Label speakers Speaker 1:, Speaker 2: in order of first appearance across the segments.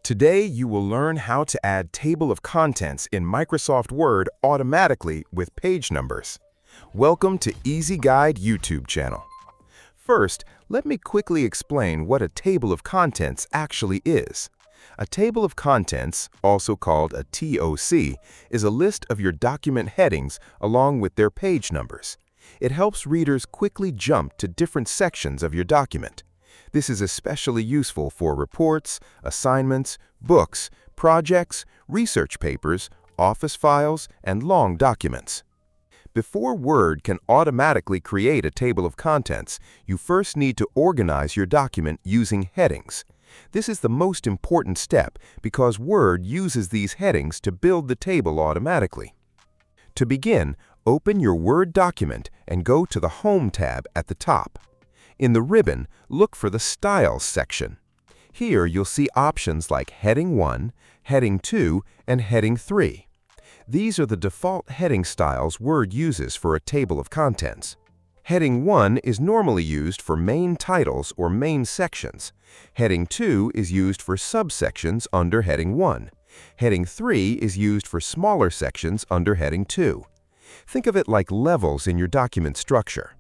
Speaker 1: Today, you will learn how to add table of contents in Microsoft Word automatically with page numbers. Welcome to Easy Guide YouTube channel. First, let me quickly explain what a table of contents actually is. A table of contents, also called a TOC, is a list of your document headings along with their page numbers. It helps readers quickly jump to different sections of your document. This is especially useful for reports, assignments, books, projects, research papers, office files, and long documents. Before Word can automatically create a table of contents, you first need to organize your document using headings. This is the most important step because Word uses these headings to build the table automatically. To begin, open your Word document and go to the Home tab at the top. In the ribbon, look for the Styles section. Here you'll see options like Heading 1, Heading 2, and Heading 3. These are the default heading styles Word uses for a table of contents. Heading 1 is normally used for main titles or main sections. Heading 2 is used for subsections under Heading 1. Heading 3 is used for smaller sections under Heading 2. Think of it like levels in your document structure.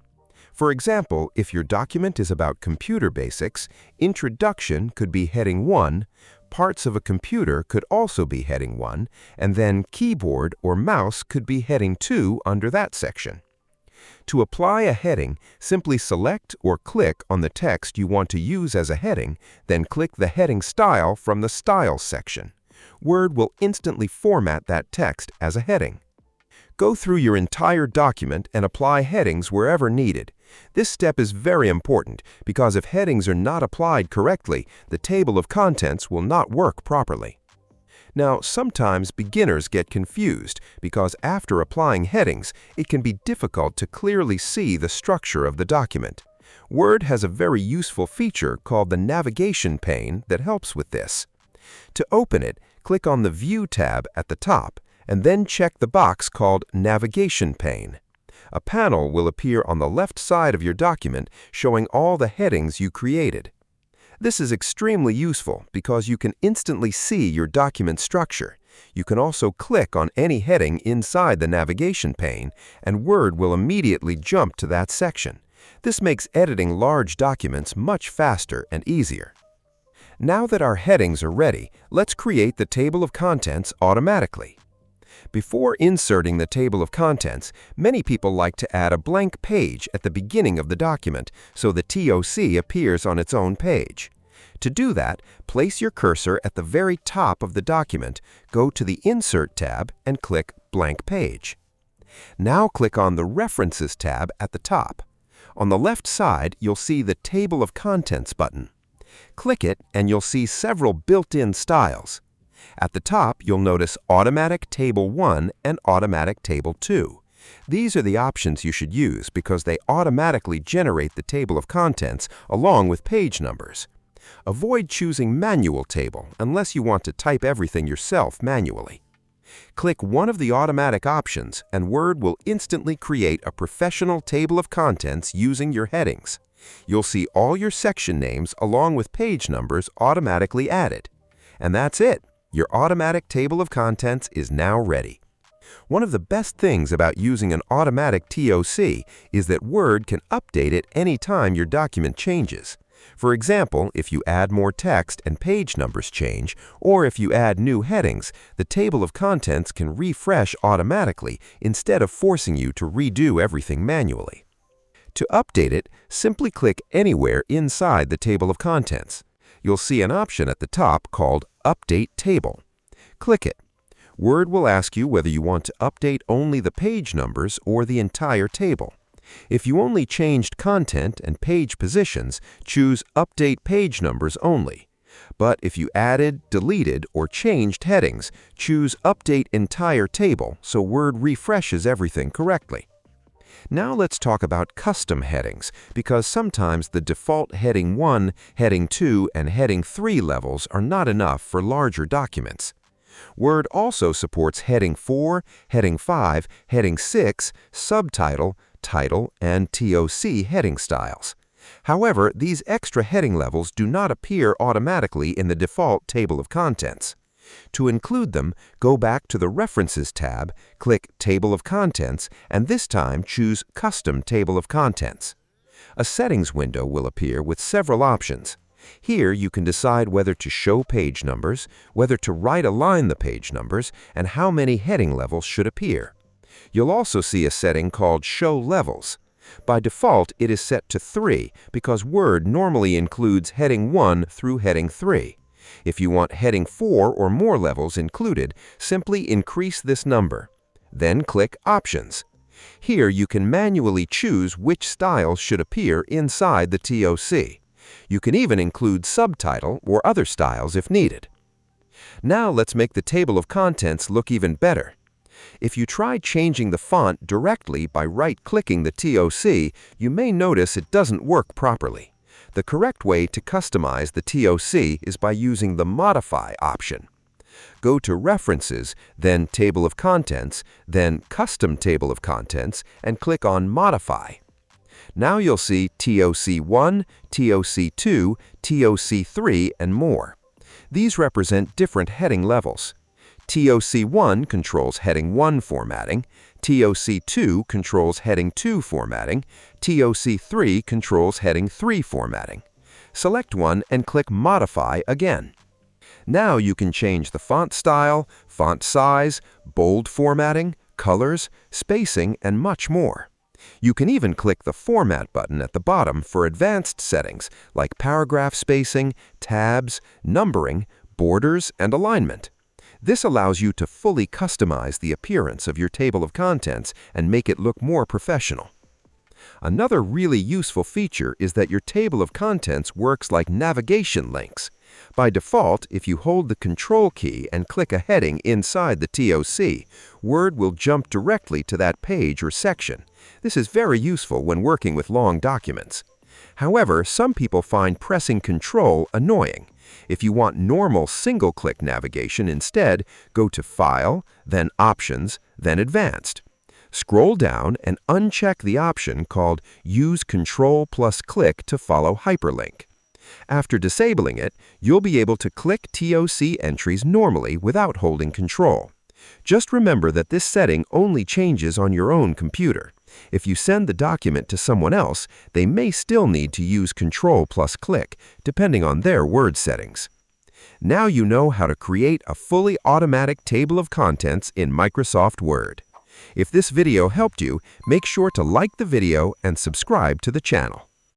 Speaker 1: For example, if your document is about computer basics, Introduction could be Heading 1, Parts of a Computer could also be Heading 1, and then Keyboard or Mouse could be Heading 2 under that section. To apply a heading, simply select or click on the text you want to use as a heading, then click the heading style from the Styles section. Word will instantly format that text as a heading. Go through your entire document and apply headings wherever needed. This step is very important because if headings are not applied correctly, the table of contents will not work properly. Now, sometimes beginners get confused because after applying headings, it can be difficult to clearly see the structure of the document. Word has a very useful feature called the Navigation Pane that helps with this. To open it, click on the View tab at the top and then check the box called Navigation Pane. A panel will appear on the left side of your document showing all the headings you created. This is extremely useful because you can instantly see your document structure. You can also click on any heading inside the navigation pane, and Word will immediately jump to that section. This makes editing large documents much faster and easier. Now that our headings are ready, let's create the table of contents automatically. Before inserting the table of contents, many people like to add a blank page at the beginning of the document so the TOC appears on its own page. To do that, place your cursor at the very top of the document, go to the Insert tab, and click Blank Page. Now click on the References tab at the top. On the left side, you'll see the Table of Contents button. Click it and you'll see several built-in styles. At the top, you'll notice Automatic Table 1 and Automatic Table 2. These are the options you should use because they automatically generate the table of contents along with page numbers. Avoid choosing Manual Table unless you want to type everything yourself manually. Click one of the automatic options and Word will instantly create a professional table of contents using your headings. You'll see all your section names along with page numbers automatically added. And that's it. Your automatic table of contents is now ready. One of the best things about using an automatic TOC is that Word can update it anytime your document changes. For example, if you add more text and page numbers change, or if you add new headings, the table of contents can refresh automatically instead of forcing you to redo everything manually. To update it, simply click anywhere inside the table of contents. You'll see an option at the top called Update Table. Click it. Word will ask you whether you want to update only the page numbers or the entire table. If you only changed content and page positions, choose Update Page Numbers only. But if you added, deleted, or changed headings, choose Update Entire Table so Word refreshes everything correctly. Now let's talk about custom headings, because sometimes the default Heading 1, Heading 2, and Heading 3 levels are not enough for larger documents. Word also supports Heading 4, Heading 5, Heading 6, Subtitle, Title, and TOC heading styles.
Speaker 2: However, these extra heading levels do not appear automatically in the default table of contents. To include them, go back to the References tab, click Table of Contents, and this time choose Custom Table of Contents. A settings window will appear with several options. Here you can decide whether to show page numbers, whether to right-align the page numbers, and how many heading levels should appear. You'll also see a setting called Show Levels. By default, it is set to 3 because Word normally includes heading 1 through heading 3. If you want heading 4 or more levels included, simply increase this number. Then click Options. Here you can manually choose which styles should appear inside the TOC. You can even include subtitle or other styles if needed. Now let's make the table of contents look even better. If you try changing the font directly by right-clicking the TOC, you may notice it doesn't work properly. The correct way to customize the TOC is by using the Modify option. Go to References, then Table of Contents, then Custom Table of Contents, and click on Modify. Now you'll see TOC1, TOC2, TOC3, and more. These represent different heading levels. TOC1 controls heading 1 formatting, TOC2 controls heading 2 formatting, TOC3 controls heading 3 formatting. Select one and click Modify again. Now you can change the font style, font size, bold formatting, colors, spacing, and much more. You can even click the Format button at the bottom for advanced settings like paragraph spacing, tabs, numbering, borders, and alignment. This allows you to fully customize the appearance of your table of contents and make it look more professional. Another really useful feature is that your table of contents works like navigation links. By default, if you hold the Control key and click a heading inside the TOC, Word will jump directly to that page or section. This is very useful when working with long documents. However, some people find pressing Control annoying. If you want normal single-click navigation instead, go to File, then Options, then Advanced. Scroll down and uncheck the option called Use Control plus Click to follow hyperlink. After disabling it, you'll be able to click TOC entries normally without holding Control. Just remember that this setting only changes on your own computer. If you send the document to someone else, they may still need to use Control plus Click, depending on their Word settings. Now you know how to create a fully automatic table of contents in Microsoft Word. If this video helped you, make sure to like the video and subscribe to the channel.